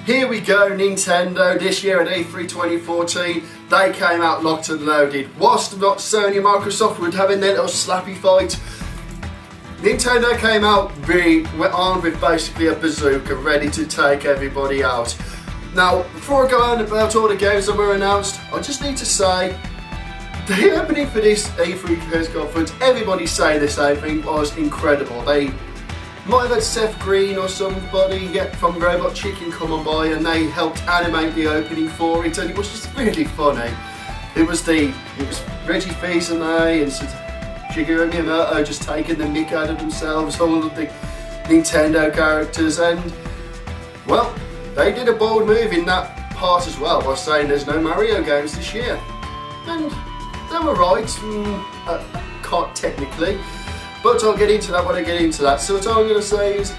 Here we go, Nintendo, this year at E3 2014, they came out locked and loaded. Whilst not Sony and Microsoft were having their little slappy fight, Nintendo came out armed with basically a bazooka, ready to take everybody out. Now, before I go on about all the games that were announced, I just need to say, the opening for this E3 press conference, everybody saying the same thing, was incredible. They might have had Seth Green or somebody from Robot Chicken come on by and they helped animate the opening for it, and it was just really funny. It was Reggie Fils-Aimé and Shigeru Miyamoto just taking the mick out of themselves, all of the Nintendo characters, and well, they did a bold move in that part as well by saying there's no Mario games this year. And they were right, can't technically. But I'll get into that when I get into that. So what I'm going to say is,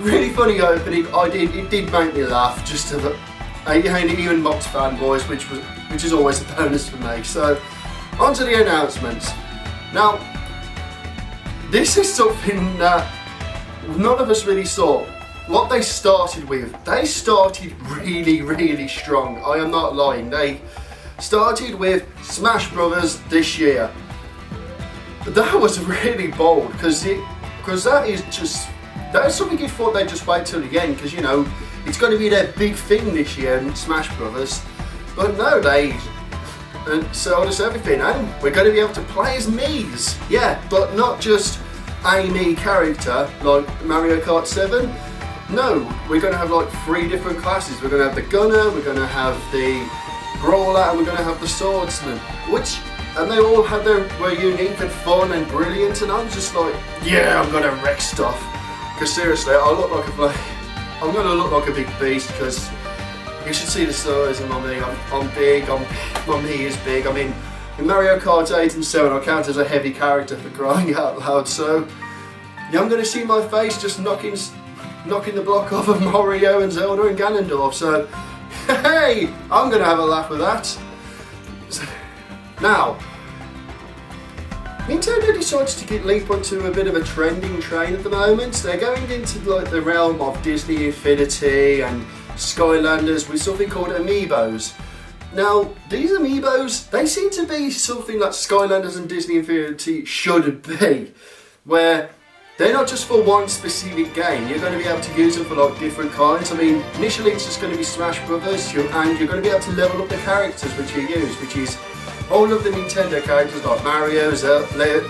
really funny opening. It did make me laugh. Just to even mocked fanboys, which is always a bonus for me. So on to the announcements. Now, this is something that none of us really saw. What they started really, really strong. I am not lying. They started with Smash Brothers this year. That was really bold because that's something you thought they'd just wait till the end, because you know it's going to be their big thing this year in Smash Brothers. But no, they sold us everything, and we're going to be able to play as Miis. Yeah, but not just a Mii character like Mario Kart 7. No, we're going to have like 3 different classes. We're going to have the Gunner, we're going to have the Brawler, and we're going to have the Swordsman, and they all were unique and fun and brilliant, and I was just like, yeah, I'm gonna wreck stuff. Because seriously, I'm gonna look like a big beast, because you should see the size of my Mii. I'm big, my Mii is big. I mean, in Mario Kart 8 and 7, I count as a heavy character for crying out loud, so yeah, I'm gonna see my face just knocking the block off of Mario and Zelda and Ganondorf, so hey, I'm gonna have a laugh with that. Now, Nintendo decides to leap onto a bit of a trending train at the moment. They're going into like the realm of Disney Infinity and Skylanders with something called Amiibos. Now, these Amiibos, they seem to be something that Skylanders and Disney Infinity should be, where they're not just for one specific game. You're going to be able to use them for like different kinds. I mean, initially it's just going to be Smash Brothers, and you're going to be able to level up the characters which you use, which is all of the Nintendo characters like Mario,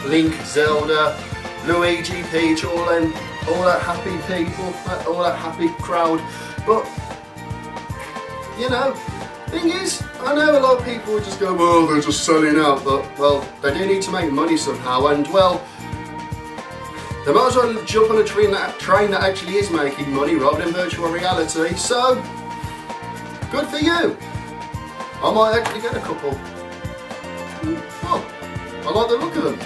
Link, Zelda, Luigi, Peach, all that happy people, all that happy crowd. But, you know, thing is, I know a lot of people would just go, well, they're just selling out, but, well, they do need to make money somehow, and, well, they might as well jump on a train that actually is making money rather than virtual reality, so, good for you. I might actually get a couple. Well, I like the look of them.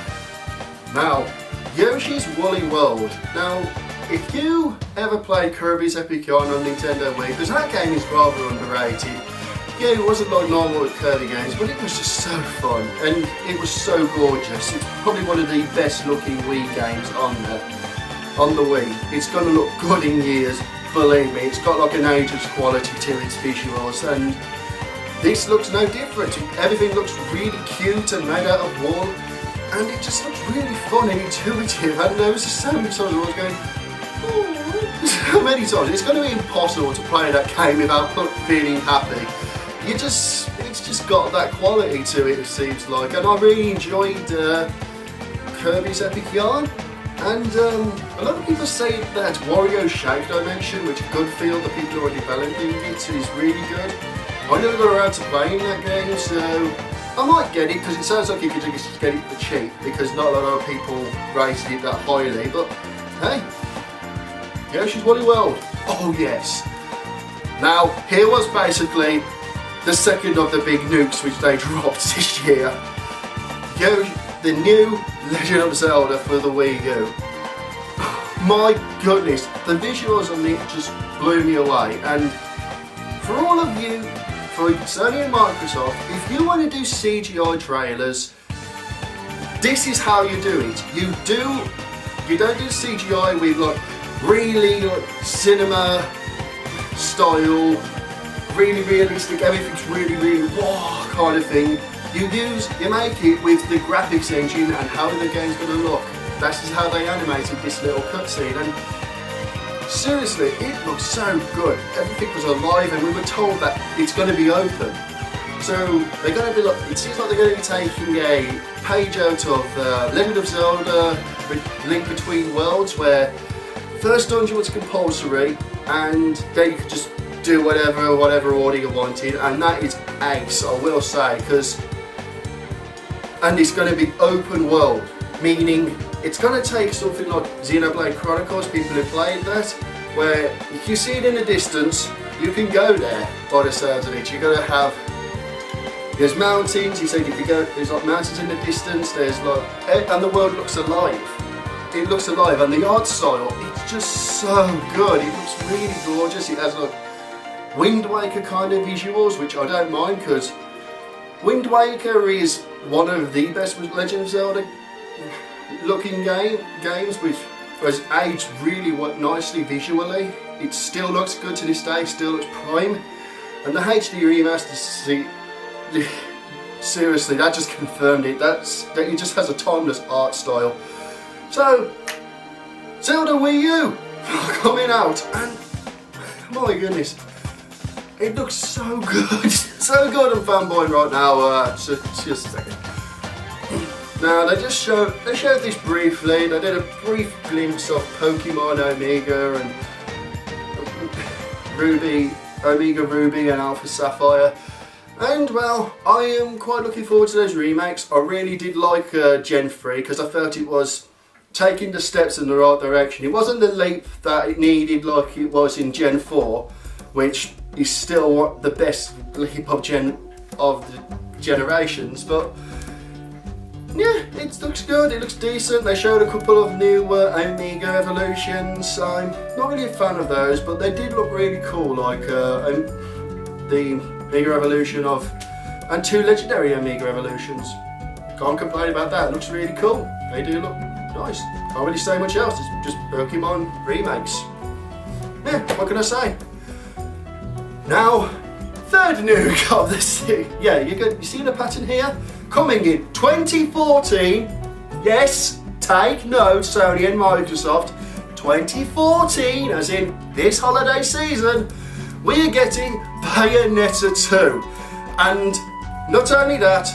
Now, Yoshi's Woolly World. Now, if you ever played Kirby's Epic Yarn on Nintendo Wii, because that game is rather underrated. Yeah, it wasn't like normal Kirby games, but it was just so fun, and it was so gorgeous. It's probably one of the best looking Wii games on the Wii. It's going to look good in years, believe me. It's got like an ageless quality to its visuals, and this looks no different. Everything looks really cute and made out of wool, and it just looks really fun and intuitive. And there was just so many times I was going, oh, so many times. It's going to be impossible to play that game without feeling happy. It's just got that quality to it seems like, and I really enjoyed Kirby's Epic Yarn. And a lot of people say that Wario Shake Dimension, which good feel the people who are developing it, is really good. I never got around to playing that game, so I might get it, because it sounds like you could just get it for cheap, because not a lot of people rated it that highly, but hey, Yoshi's Woolly World, oh yes. Now, here was basically the second of the big nukes which they dropped this year. The new Legend of Zelda for the Wii U. My goodness, the visuals on it just blew me away, and for all of you, for Sony and Microsoft, if you want to do CGI trailers, this is how you do it. You don't do CGI with like really like cinema style, really realistic, everything's really, really wow kind of thing. You make it with the graphics engine and how the game's going to look. This is how they animated this little cutscene, and seriously, it looks so good. Everything was alive, and we were told that it's going to be open. So they're going to be it seems like they're going to be taking a page out of Legend of Zelda: Link Between Worlds, where first dungeon was compulsory, and then you could just do whatever order you wanted, and that is ace, I will say, and it's going to be open world, meaning it's going to take something like Xenoblade Chronicles, people who played that, where if you see it in the distance, you can go there by the sounds of it. You're going to have, there's mountains, you said you could go, there's like mountains in the distance, there's like, and the world looks alive. It looks alive, and the art style, it's just so good. It looks really gorgeous. It has like Wind Waker kind of visuals, which I don't mind, because Wind Waker is one of the best Legend of Zelda looking games, which has aged really nicely visually. It still looks good to this day, still looks prime, and the HD remaster, seriously, that just confirmed it. That it just has a timeless art style. So, Zelda Wii U coming out, and my goodness, it looks so good, so good. I'm fanboying right now. Just a second. Now they showed this briefly. They did a brief glimpse of Pokemon Omega and Omega Ruby and Alpha Sapphire. And well, I am quite looking forward to those remakes. I really did like Gen 3 because I felt it was taking the steps in the right direction. It wasn't the leap that it needed like it was in Gen 4, which is still the best leap of the generations, but yeah, it looks good, it looks decent. They showed a couple of new Omega Evolutions. I'm not really a fan of those, but they did look really cool, like the Omega Evolution and 2 legendary Omega Evolutions. Can't complain about that, it looks really cool. They do look nice. Can't really say much else, it's just Pokemon remakes. Yeah, what can I say? Now, third nuke of the series. Yeah, you see the pattern here? Coming in 2014, yes, take note, Sony and Microsoft, 2014, as in this holiday season, we are getting Bayonetta 2. And not only that,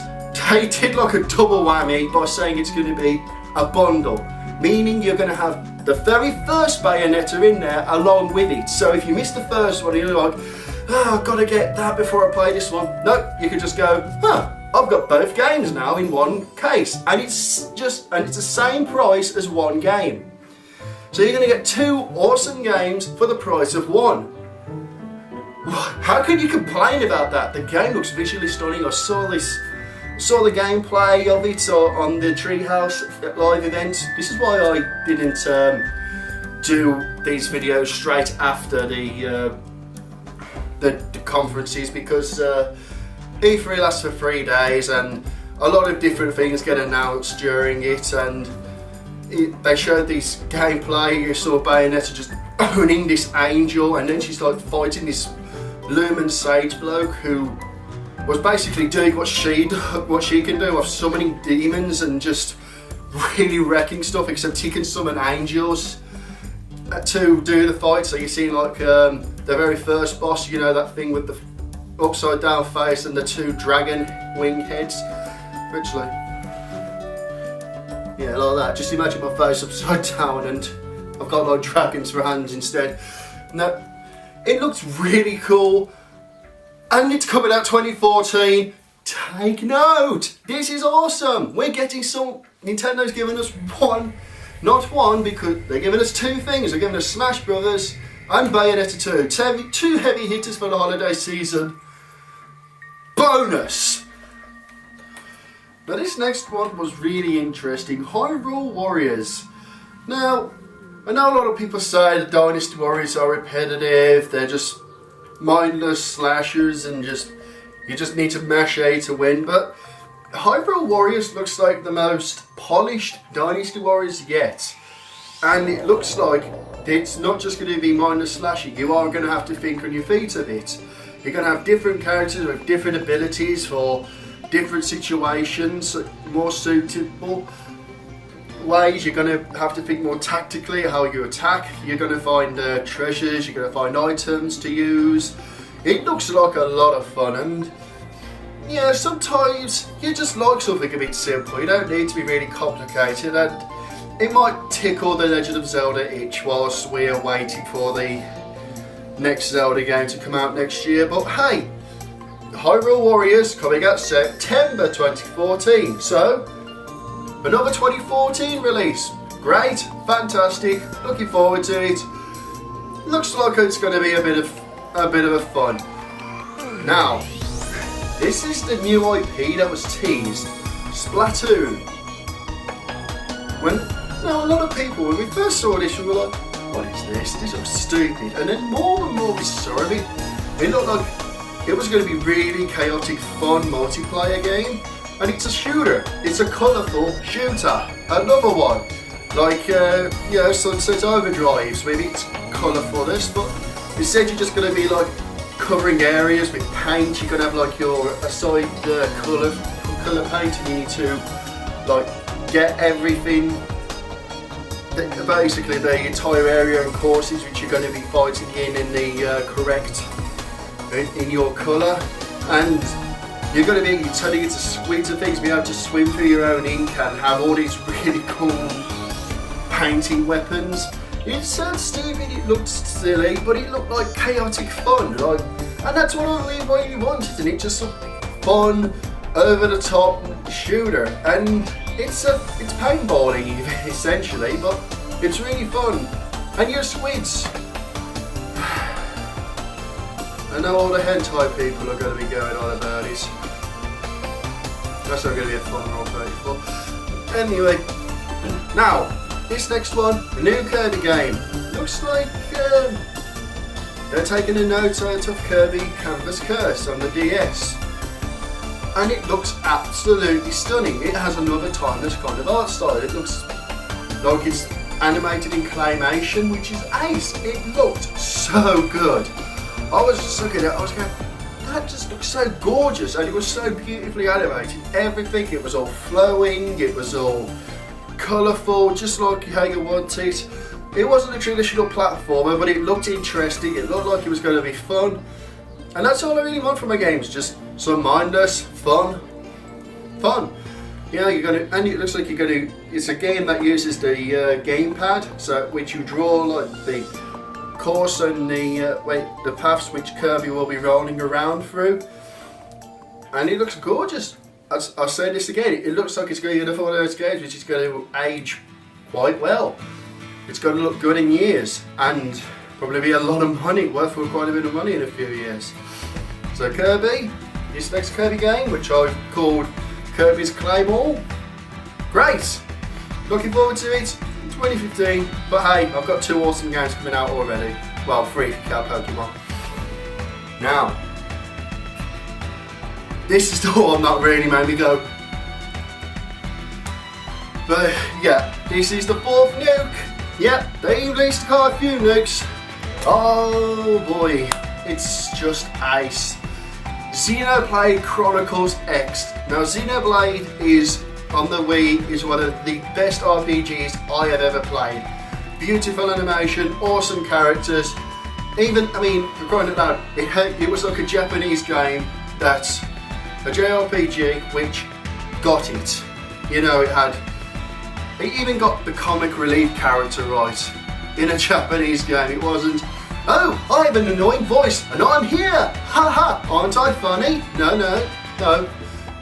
they did like a double whammy by saying it's going to be a bundle, meaning you're going to have the very first Bayonetta in there along with it. So if you missed the first one, you're like, oh, I've got to get that before I play this one. No, you could just go, I've got both games now in one case, and it's the same price as one game. So you're going to get 2 awesome games for the price of one. How can you complain about that? The game looks visually stunning. I saw the gameplay of it on the Treehouse live event. This is why I didn't do these videos straight after the conferences, because E3 lasts for 3 days and a lot of different things get announced during it, and they showed this gameplay. You saw Bayonetta just owning this angel, and then she's like fighting this Lumen Sage bloke who was basically doing what she can do of summoning demons and just really wrecking stuff, except he can summon angels to do the fight. So you see like the very first boss, you know, that thing with the upside down face and the 2 dragon wing heads, literally. Yeah, like that. Just imagine my face upside down and I've got like dragons for hands instead. No, it looks really cool, and it's coming out 2014. Take note, this is awesome. We're getting some, Nintendo's giving us not one, because they're giving us 2 things. They're giving us Smash Brothers and Bayonetta 2. 2 heavy hitters for the holiday season. Bonus! Now this next one was really interesting. Hyrule Warriors. Now, I know a lot of people say the Dynasty Warriors are repetitive, they're just mindless slashers and you just need to mash A to win, but Hyrule Warriors looks like the most polished Dynasty Warriors yet. And it looks like it's not just going to be mindless slashing. You are going to have to think on your feet a bit. You're going to have different characters with different abilities for different situations, more suitable ways. You're going to have to think more tactically how you attack. You're going to find treasures, you're going to find items to use. It looks like a lot of fun, and yeah, sometimes you just like something a bit simple. You don't need to be really complicated, and it might tickle the Legend of Zelda itch whilst we're waiting for the next Zelda game to come out next year. But hey, Hyrule Warriors coming out September 2014, so another 2014 release. Great, fantastic, looking forward to it. Looks like it's going to be a bit of a fun. Now, this is the new IP that was teased, Splatoon. Now, a lot of people, when we first saw this, we were like, what is this? This looks stupid. And then more and more we saw of it, it looked like it was going to be really chaotic, fun multiplayer game. And it's a shooter. It's a colourful shooter. Another one. Like, Sunset Overdrive, maybe it's colourfulness, but instead you're just going to be like covering areas with paint. You're going to have like your assigned colour paint, and you need to like get everything, basically the entire area and courses which you're going to be fighting in the correct, in your colour. And you're going to be turning into squids and things, be able to swim through your own ink and have all these really cool painting weapons. It sounds stupid, it looked silly, but it looked like chaotic fun. Like, and that's what I really wanted, and it's just a fun, over the top shooter. And it's paintballing essentially, but it's really fun. And you're squids. I know all the hentai people are going to be going on about it. That's not going to be a fun role play. Anyway, now this next one, a new Kirby game. Looks like they're taking a note out of Kirby Canvas Curse on the DS. And it looks absolutely stunning. It has another timeless kind of art style. It looks like it's animated in claymation, which is ace. It looked so good. I was just looking at it, I was going, that just looks so gorgeous, and it was so beautifully animated. Everything, it was all flowing, it was all colourful, just like how you want it. It wasn't a traditional platformer, but it looked interesting, it looked like it was going to be fun. And that's all I really want from my games, just some mindless, fun. You know, and it looks like it's a game that uses the gamepad, so which you draw like the course and the paths which Kirby will be rolling around through. And it looks gorgeous. I'll say this again, it looks like it's going to be another one of those games which is going to age quite well. It's going to look good in years, and probably be a lot of money, worth quite a bit of money in a few years. So Kirby, this next Kirby game, which I've called Kirby's Claymore. Great! Looking forward to it in 2015, but hey, I've got 2 awesome games coming out already. Well, 3 if you count Pokemon. Now, this is the one that really made me go. But yeah, this is the 4th nuke. Yep, they released quite a few nukes. Oh boy, it's just ace. Xenoblade Chronicles X. Now Xenoblade is on the Wii is one of the best RPGs I have ever played. Beautiful animation, awesome characters. Even, I mean, for crying out loud, it was like a Japanese game that's a JRPG which got it. You know, it even got the comic relief character right in a Japanese game. It wasn't, oh, I have an annoying voice and I'm here, haha, aren't I funny? No,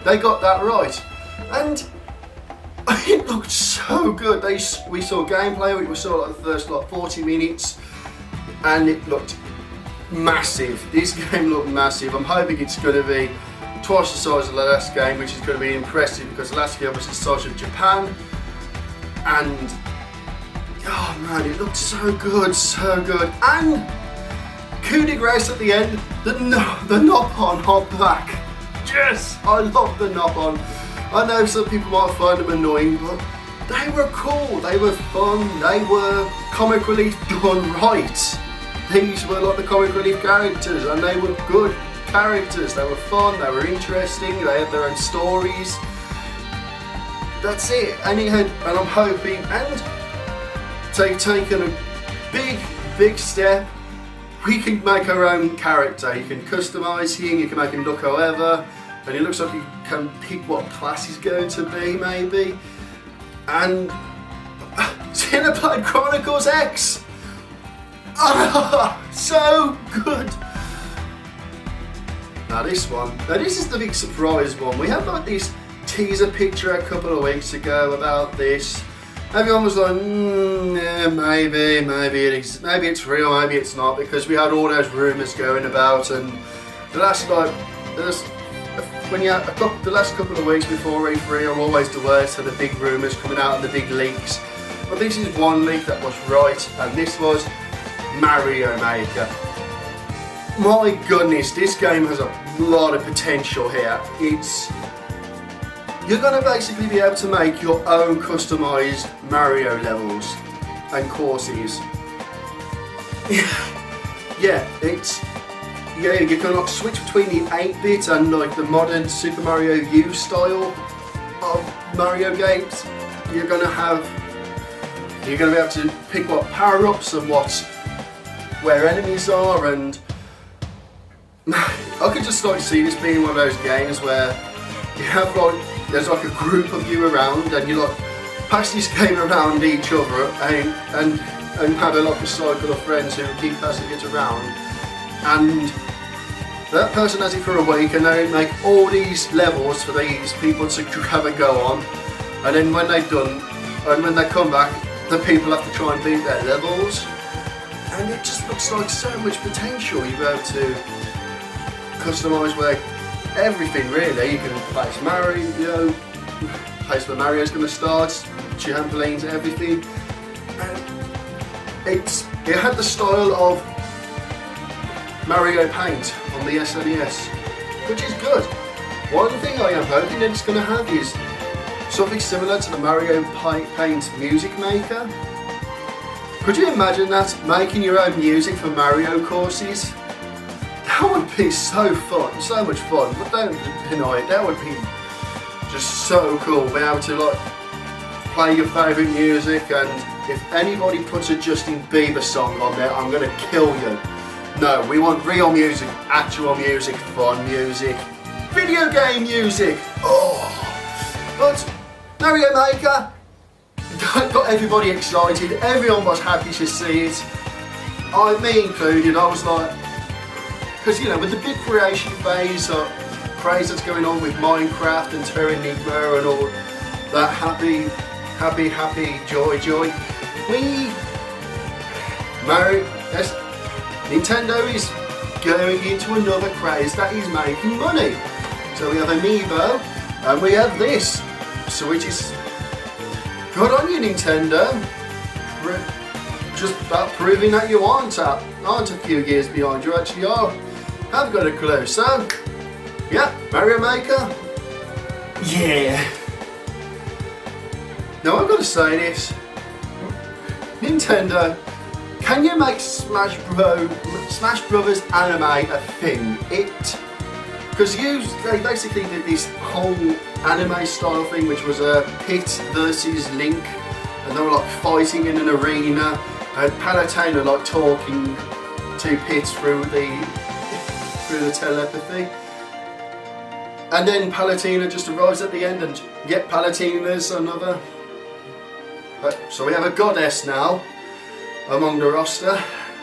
they got that right. And it looked so good. We saw gameplay, we saw like the first 40 minutes, and it looked massive. This game looked massive. I'm hoping it's going to be twice the size of the last game, which is going to be impressive because the last game was the size of Japan. And oh man, it looked so good. And coup de grace at the end, the Nopon hop back. Yes, I love the Nopon. I know some people might find them annoying, but they were cool, they were fun, they were comic relief done right. These were like the comic relief characters, and they were good characters. They were fun, they were interesting, they had their own stories. That's it. And I'm hoping, and they've taken a big step. We can make our own character. You can customise him, you can make him look however, and it looks like you can pick what class he's going to be, maybe. And Xenoblade Chronicles X! So good! Now this is the big surprise one. We had like this teaser picture a couple of weeks ago about this. Everyone was like, yeah, maybe it's real, maybe it's not, because we had all those rumours going about, and the last couple of weeks before E3 are always the worst for the big rumours coming out and the big leaks. But this is one leak that was right, and this was Mario Maker. My goodness, this game has a lot of potential here. You're going to basically be able to make your own customised Mario levels and courses. You can like switch between the 8-bit and like the modern Super Mario U style of Mario games. You're going to be able to pick what power-ups and where enemies are, and I could just like see this being one of those games where you have there's like a group of you around, and you like pass this game around each other and have a cycle of friends who keep passing it around, and that person has it for a week, and they make all these levels for these people to have a go on, and then when they're done, and when they come back, the people have to try and beat their levels, and it just looks like so much potential. You'll be able to customise where everything really. You can place Mario, place where Mario's going to start, trampolines, everything. And it had the style of Mario Paint on the SNES, which is good. One thing I am hoping that it's going to have is something similar to the Mario Paint Music Maker. Could you imagine that? Making your own music for Mario courses? That would be so fun, so much fun, but don't deny it, that would be just so cool, being able to play your favourite music, and if anybody puts a Justin Bieber song on there, I'm going to kill you. No, we want real music, actual music, fun music, video game music. But Mario Maker got everybody excited, everyone was happy to see it, me included. I was like, because with the big creation phase of craze that's going on with Minecraft and Terranigma and all that happy, joy. Nintendo is going into another craze that is making money. So we have Amiibo and we have this. So which is good on you, Nintendo. Just about proving that you aren't a few years behind, you actually are. I've got a clue, so yeah, Mario Maker. Yeah. Now I've got to say this. Nintendo, can you make Smash Brothers anime a thing? Because they basically did this whole anime style thing, which was a Pit versus Link, and they were fighting in an arena, and Palutena talking to Pit through the telepathy. And then Palutena just arrives at the end, and yet Palutena's another. So we have a goddess now among the roster.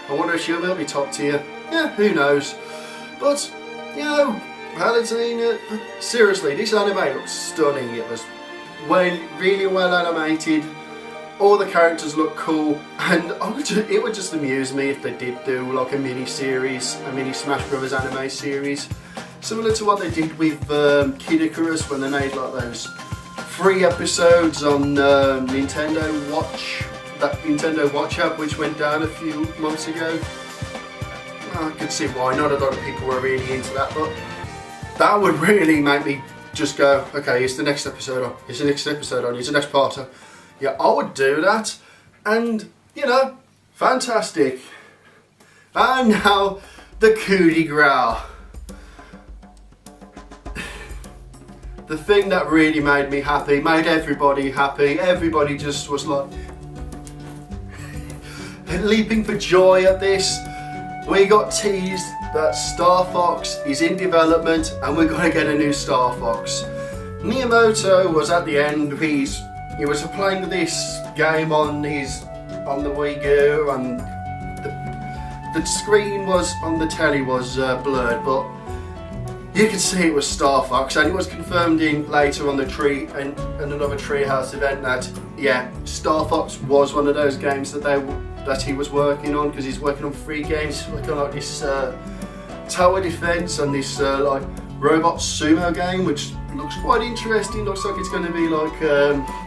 I wonder if she will be top tier. Yeah, who knows. But, Palutena, seriously, this anime looks stunning. It was really well animated. All the characters look cool, and it would just amuse me if they did do a mini series, a mini Smash Brothers anime series, similar to what they did with Kid Icarus when they made those 3 episodes on Nintendo Watch, that Nintendo Watch app, which went down a few months ago. I could see why not a lot of people were really into that, but that would really make me just go, okay, it's the next episode on, it's the next episode on, it's the next part on. Yeah, I would do that. And, you know, fantastic. And now, the coup de grace. The thing that really made me happy, made everybody happy. Everybody just was like leaping for joy at this. We got teased that Star Fox is in development and we're going to get a new Star Fox. Miyamoto was at the end. He was playing this game on the Wii U, and the screen was on the telly was blurred, but you could see it was Star Fox, and it was confirmed in later on the another Treehouse event that Star Fox was one of those games that he was working on, because he's working on 3 games. He's working on like this tower defense and this like robot sumo game, which looks quite interesting. Looks like it's going to be like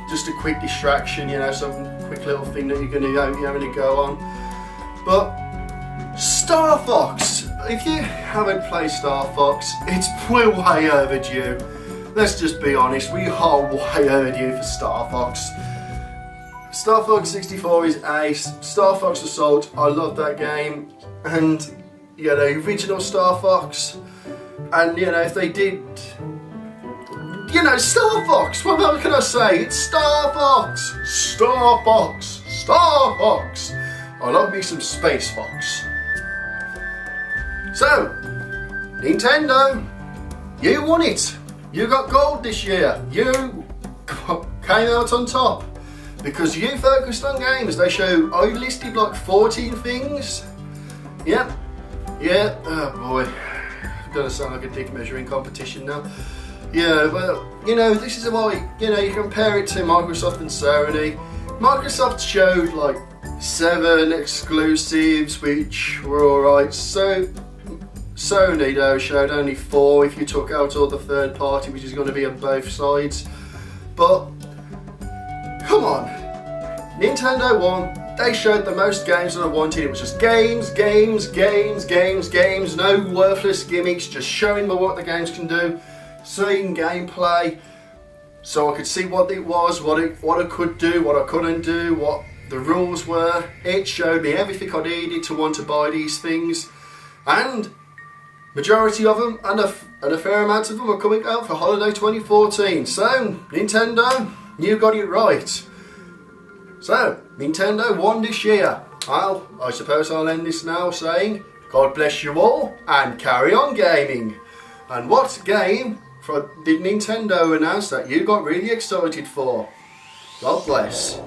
just a quick distraction, you know, some quick little thing that you're going to having to go on. But Star Fox, if you haven't played Star Fox, we're way overdue. Let's just be honest, we are way overdue for Star Fox. Star Fox 64 is ace. Star Fox Assault, I love that game. And, you know, the original Star Fox. And, you know, if they did... You know, Star Fox, what more can I say? It's Star Fox! Star Fox! Star Fox! I love me some Space Fox. So, Nintendo, you won it. You got gold this year. You came out on top because you focused on games. They showed, I listed like 14 things. Yep. Yeah. Oh boy. I'm gonna sound like a dick measuring competition now. Yeah, well, you know, this is why, you know, you compare it to Microsoft and Sony. Microsoft showed like 7 exclusives, which were alright. So Sony though showed only 4 if you took out all the third party, which is going to be on both sides. But come on, Nintendo won. They showed the most games that I wanted. It was just games, games, games, games, games. No worthless gimmicks, just showing me what the games can do, seeing gameplay, so I could see what it was, what I could do, what I couldn't do, what the rules were. It showed me everything I needed to want to buy these things, and majority of them, and a fair amount of them, are coming out for holiday 2014. So, Nintendo, you got it right. So, Nintendo won this year. Well, I suppose I'll end this now saying, God bless you all, and carry on gaming. And what game did Nintendo announce that you got really excited for? God bless.